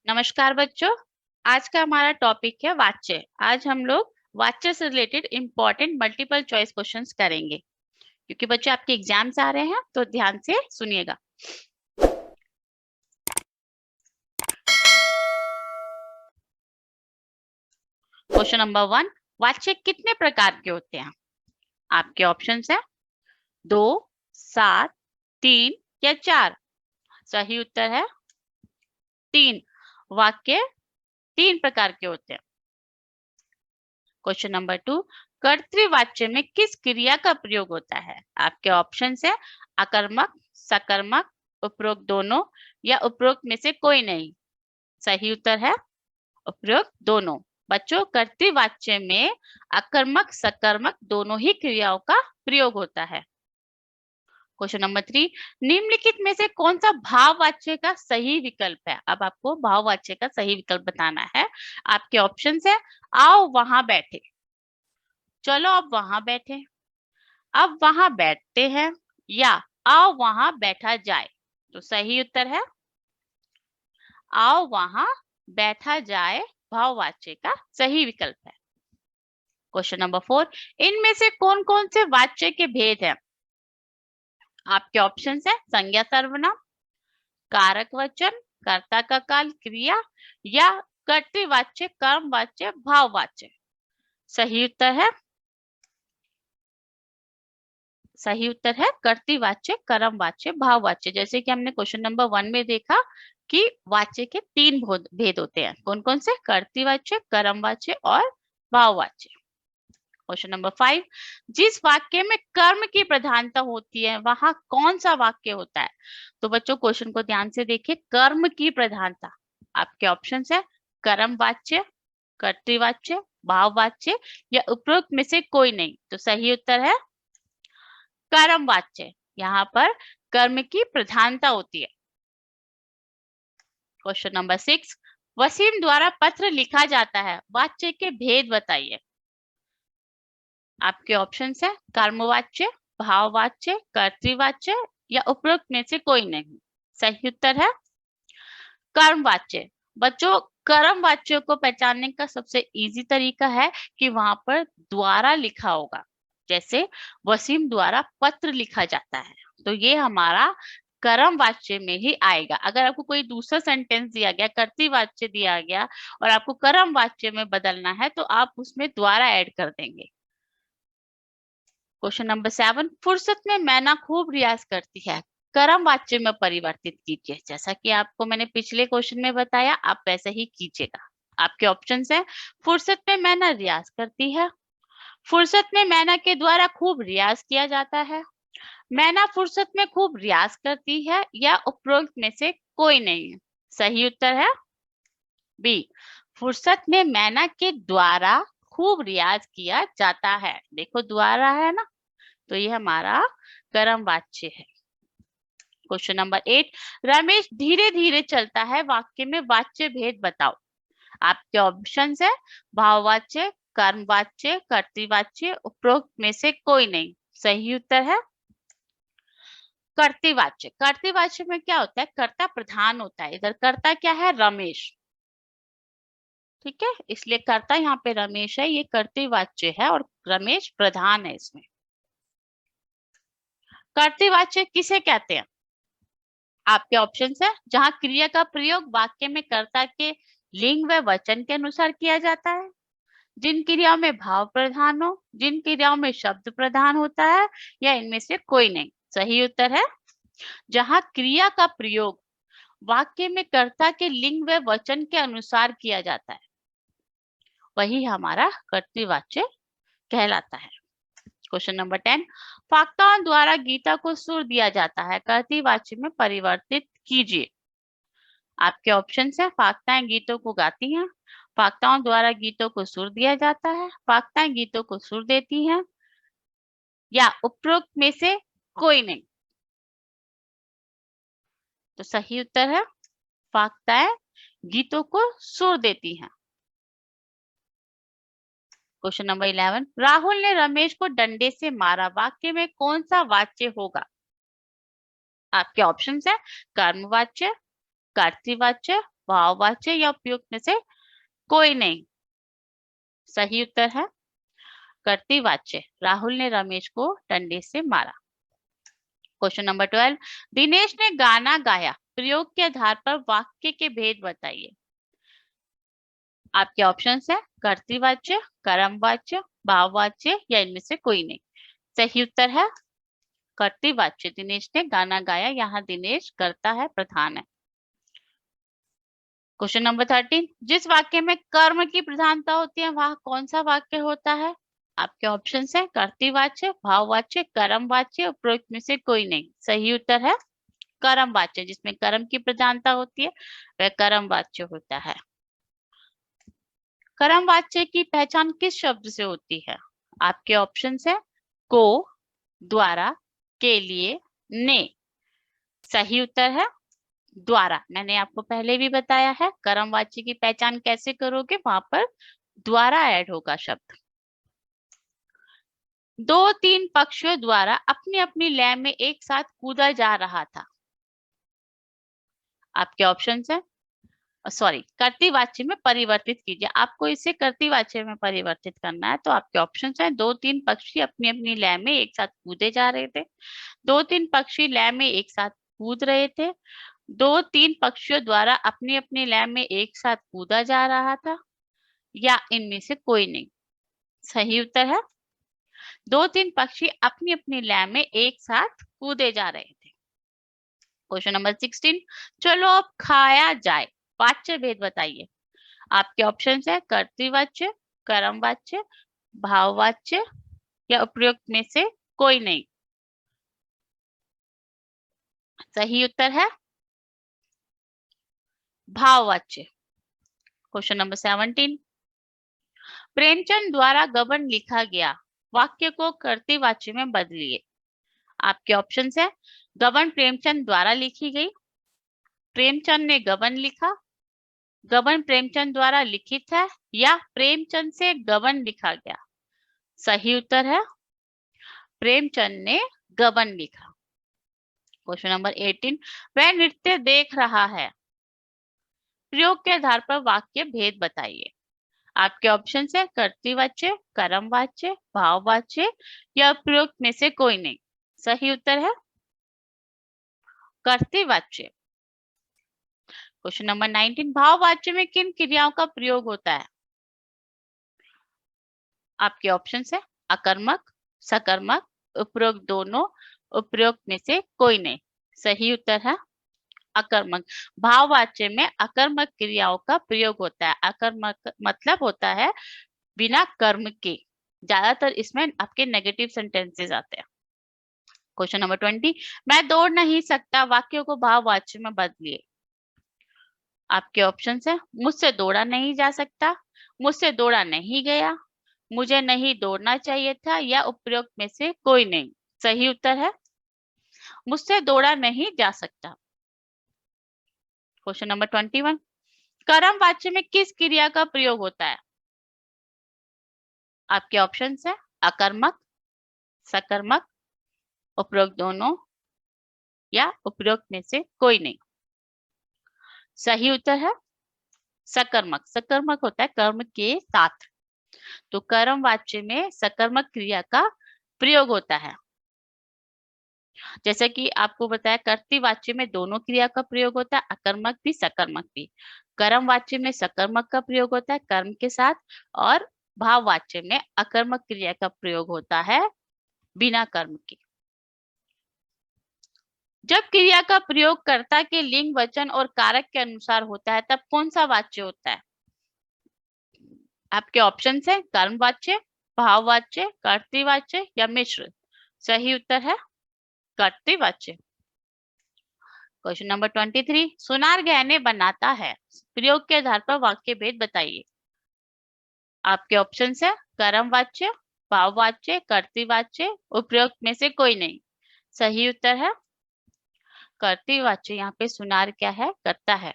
नमस्कार बच्चों। आज का हमारा टॉपिक है वाच्य। आज हम लोग वाच्य से related important multiple choice questions करेंगे, क्योंकि बच्चों आपके एग्जाम्स आ रहे हैं तो ध्यान से सुनिएगा। क्वेश्चन नंबर 1, वाच्य कितने प्रकार के होते हैं? आपके ऑप्शंस है 2, 7, 3 या 4। सही उत्तर है 3। वाक्य 3 प्रकार के होते हैं। क्वेश्चन नंबर 2, कर्तृवाच्य में किस क्रिया का प्रयोग होता है? आपके ऑप्शंस है आकर्मक, सकर्मक, उपरोक्त दोनों या उपरोक्त में से कोई नहीं। सही उत्तर है उपरोक्त दोनों। बच्चों, कर्तृवाच्य में आकर्मक सकर्मक दोनों ही क्रियाओं का प्रयोग होता है। क्वेश्चन नंबर 3, निम्नलिखित में से कौन सा भाववाच्य का सही विकल्प है? अब आपको भाववाच्य का सही विकल्प बताना है। आपके ऑप्शंस है आओ वहां बैठे, चलो अब वहां बैठे, अब वहां बैठते हैं या आओ वहां बैठा जाए। तो सही उत्तर है आओ वहां बैठा जाए भाववाच्य का सही विकल्प है। क्वेश्चन नंबर 4, इनमें से कौन कौन से वाच्य के भेद हैं? आपके ऑप्शंस है संज्ञा सर्वनाम, कारक वचन, कर्ता का काल क्रिया या कर्तृवाच्य, कर्मवाच्य, भाववाच्य। सही उत्तर है कर्तृवाच्य, कर्मवाच्य, भाववाच्य। जैसे कि हमने क्वेश्चन नंबर 1 में देखा कि वाच्य के 3 भेद होते हैं। कौन कौन से? कर्तृवाच्य, कर्मवाच्य और भाववाच्य। क्वेश्चन नंबर 5, जिस वाक्य में कर्म की प्रधानता होती है वहां कौन सा वाक्य होता है? तो बच्चों क्वेश्चन को ध्यान से देखिए। कर्म की प्रधानता, आपके ऑप्शन है कर्मवाच्य, कर्तृवाच्य, भाववाच्य या उपरोक्त में से कोई नहीं। तो सही उत्तर है कर्मवाच्य। यहाँ पर कर्म की प्रधानता होती है। क्वेश्चन नंबर 6, वसीम द्वारा पत्र लिखा जाता है, वाच्य के भेद बताइए। आपके ऑप्शन है कर्मवाच्य, भाववाच्य, कर्तृवाच्य या उपरोक्त में से कोई नहीं। सही उत्तर है कर्मवाच्य। बच्चों, कर्मवाच्य को पहचानने का सबसे इजी तरीका है कि वहां पर द्वारा लिखा होगा। जैसे वसीम द्वारा पत्र लिखा जाता है, तो ये हमारा कर्मवाच्य में ही आएगा। अगर आपको कोई दूसरा सेंटेंस दिया गया, कर्तृवाच्य दिया गया और आपको कर्मवाच्य में बदलना है तो आप उसमें द्वारा ऐड कर देंगे। क्वेश्चन नंबर 7, फुर्सत में मैना खूब रियाज करती है, कर्मवाच्य में परिवर्तित कीजिए। जैसा कि आपको मैंने पिछले क्वेश्चन में बताया, आप वैसे ही कीजिएगा। आपके ऑप्शंस हैं फुर्सत में मैना रियाज करती है, फुर्सत में मैना के द्वारा खूब रियाज किया जाता है, मैना फुर्सत में खूब रियाज करती है या उपरोक्त में से कोई नहीं है। सही उत्तर है बी, फुर्सत में मैना के द्वारा खूब रियाज किया जाता है। देखो द्वारा है ना, तो ये हमारा कर्मवाच्य है। क्वेश्चन नंबर 8, रमेश धीरे धीरे चलता है, वाक्य में वाच्य भेद बताओ। आपके ऑप्शंस है भाववाच्य, कर्मवाच्य, कर्तृवाच्य, उपरोक्त में से कोई नहीं। सही उत्तर है कर्तृवाच्य। कर्तृवाच्य में क्या होता है? कर्ता प्रधान होता है। इधर कर्ता क्या है? रमेश। ठीक है, इसलिए कर्ता यहाँ पे रमेश है, ये कर्तृवाच्य है और रमेश प्रधान है इसमें। कर्तृवाच्य किसे कहते हैं? आपके ऑप्शंस है जहां क्रिया का प्रयोग वाक्य में कर्ता के लिंग व वचन के अनुसार किया जाता है, जिन क्रियाओं में भाव प्रधान हो, जिन क्रियाओं में शब्द प्रधान होता है या इनमें से कोई नहीं। सही उत्तर है जहां क्रिया का प्रयोग वाक्य में कर्ता के लिंग व वचन के अनुसार किया जाता है, वही हमारा कर्तृवाच्य कहलाता है। क्वेश्चन नंबर 10, फाक्ताओं द्वारा गीता को सुर दिया जाता है, कर्तृवाच्य में परिवर्तित कीजिए। आपके ऑप्शन है फाक्ताएं गीतों को गाती हैं, फाक्ताओं द्वारा गीतों को सुर दिया जाता है, फाक्ताएं गीतों को सुर देती हैं या उपरोक्त में से कोई नहीं। तो सही उत्तर है फाक्ताएं गीतों को सुर देती हैं। क्वेश्चन नंबर 11, राहुल ने रमेश को डंडे से मारा, वाक्य में कौन सा वाच्य होगा? आपके ऑप्शंस है कर्मवाच्य, कर्तृवाच्य, भाववाच्य या उपयुक्त में से कोई नहीं। सही उत्तर है कर्तृवाच्य। राहुल ने रमेश को डंडे से मारा। क्वेश्चन नंबर 12, दिनेश ने गाना गाया, प्रयोग के आधार पर वाक्य के भेद बताइए। आपके ऑप्शंस है कर्तृवाच्य, कर्मवाच्य, भाववाच्य या इनमें से कोई नहीं। सही उत्तर है कर्तृवाच्य। दिनेश ने गाना गाया, यहाँ दिनेश कर्ता है, प्रधान है। क्वेश्चन नंबर 13, जिस वाक्य में कर्म की प्रधानता होती है वह कौन सा वाक्य होता है? आपके ऑप्शंस है कर्तृवाच्य, भाववाच्य, कर्मवाच्य, उपरोक्त में से कोई नहीं। सही उत्तर है कर्मवाच्य। जिसमें कर्म की प्रधानता होती है वह कर्मवाच्य होता है। कर्मवाच्य की पहचान किस शब्द से होती है? आपके ऑप्शंस है को, द्वारा, के लिए, ने। सही उत्तर है द्वारा। मैंने आपको पहले भी बताया है कर्मवाच्य की पहचान कैसे करोगे, वहां पर द्वारा ऐड होगा शब्द। 2-3 पक्षियों द्वारा अपनी अपनी लय में एक साथ कूदा जा रहा था। आपके ऑप्शंस है सॉरी कर्तृवाच्य में परिवर्तित कीजिए। आपको इसे कर्तृवाच्य में परिवर्तित करना है, तो आपके ऑप्शंस है 2-3 पक्षी अपनी अपनी लय में एक साथ कूदे जा रहे थे, 2-3 पक्षी लय में एक साथ कूद रहे थे, 2-3 पक्षियों द्वारा अपनी अपनी लय में एक साथ कूदा जा रहा था, या इनमें से कोई नहीं। सही उत्तर है 2-3 पक्षी अपनी अपनी लय में एक साथ कूदे जा रहे थे। क्वेश्चन नंबर 16, चलो अब खाया जाए, वाच्य भेद बताइए। आपके ऑप्शन है कर्तृवाच्य, कर्मवाच्य, भाववाच्य या उपयुक्त में से कोई नहीं। सही उत्तर है भाववाच्य। क्वेश्चन नंबर 17, प्रेमचंद द्वारा गबन लिखा गया, वाक्य को कर्तृवाच्य में बदलिए। आपके ऑप्शन है गबन प्रेमचंद द्वारा लिखी गई, प्रेमचंद ने गबन लिखा, गबन प्रेमचंद द्वारा लिखित है, या प्रेमचंद से गबन लिखा गया। सही उत्तर है प्रेमचंद ने गबन लिखा। क्वेश्चन नंबर 18, वह नृत्य देख रहा है, प्रयोग के आधार पर वाक्य भेद बताइए। आपके ऑप्शन है कर्तृवाच्य, कर्मवाच्य, भाववाच्य या प्रयोग में से कोई नहीं। सही उत्तर है कर्तृवाच्य। क्वेश्चन नंबर 19, भाववाच्य में किन क्रियाओं का प्रयोग होता है? आपके ऑप्शन है अकर्मक, सकर्मक, उपरोक्त दोनों, उपरोक्त में से कोई नहीं। सही उत्तर है अकर्मक। भाववाच्य में अकर्मक क्रियाओं का प्रयोग होता है। अकर्मक मतलब होता है बिना कर्म के। ज्यादातर इसमें आपके नेगेटिव सेंटेंसेस आते हैं। क्वेश्चन नंबर 20, मैं दौड़ नहीं सकता, वाक्यों को भाववाच्य में बदलिए। आपके ऑप्शन है मुझसे दौड़ा नहीं जा सकता, मुझसे दौड़ा नहीं गया, मुझे नहीं दौड़ना चाहिए था, या उपयुक्त में से कोई नहीं। सही उत्तर है मुझसे दौड़ा नहीं जा सकता। क्वेश्चन नंबर 21, कर्मवाच्य में किस क्रिया का प्रयोग होता है? आपके ऑप्शन है अकर्मक, सकर्मक, उपरोक्त दोनों या उपरोक्त में से कोई नहीं। सही उत्तर है सकर्मक। सकर्मक होता है कर्म के साथ, तो कर्मवाच्य में सकर्मक क्रिया का प्रयोग होता है। जैसे कि आपको बताया कर्तृवाच्य में दोनों क्रिया का प्रयोग होता है, अकर्मक भी सकर्मक भी। कर्मवाच्य में सकर्मक का प्रयोग होता है कर्म के साथ, और भाववाच्य में अकर्मक क्रिया का प्रयोग होता है बिना कर्म के। जब क्रिया का प्रयोग कर्ता के लिंग, वचन और कारक के अनुसार होता है तब कौन सा वाच्य होता है? आपके ऑप्शन है कर्मवाच्य, भाववाच्य, कर्तृवाच्य या मिश्र। सही उत्तर है कर्तृवाच्य। क्वेश्चन नंबर 23, सुनार गहने बनाता है, प्रयोग के आधार पर वाक्य भेद बताइए। आपके ऑप्शन है कर्मवाच्य, भाववाच्य, कर्तृवाच्य, उपयुक्त में से कोई नहीं। सही उत्तर है कर्तृवाच्य। यहाँ पे सुनार क्या है? करता है।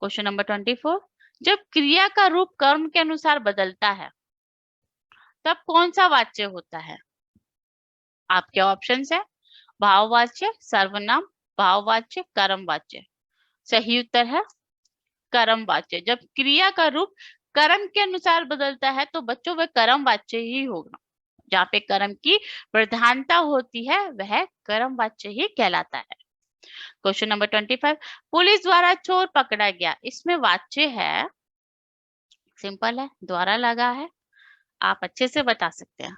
क्वेश्चन नंबर 24, जब क्रिया का रूप कर्म के अनुसार बदलता है तब कौन सा वाच्य होता है? आपके ऑप्शन है भाववाच्य, सर्वनाम, भाववाच्य, कर्मवाच्य। सही उत्तर है कर्म वाच्य। जब क्रिया का रूप कर्म के अनुसार बदलता है तो बच्चों वह कर्म वाच्य ही होगा। जहाँ पे कर्म की प्रधानता होती है वह कर्म वाच्य ही कहलाता है। क्वेश्चन नंबर 25, पुलिस द्वारा चोर पकड़ा गया, इसमें वाच्य है, सिंपल है, द्वारा लगा है, आप अच्छे से बता सकते हैं।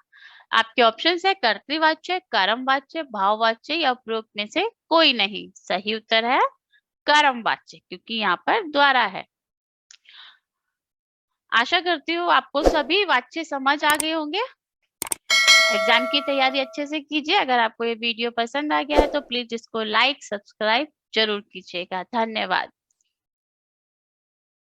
आपके ऑप्शन है कर्तृवाच्य, कर्मवाच्य, भाववाच्य या उपरोक्त में से कोई नहीं। सही उत्तर है कर्मवाच्य, क्योंकि यहाँ पर द्वारा है। आशा करती हूँ आपको सभी वाच्य समझ आ गए होंगे। एग्जाम की तैयारी अच्छे से कीजिए। अगर आपको ये वीडियो पसंद आ गया है तो प्लीज इसको लाइक सब्सक्राइब जरूर कीजिएगा। धन्यवाद।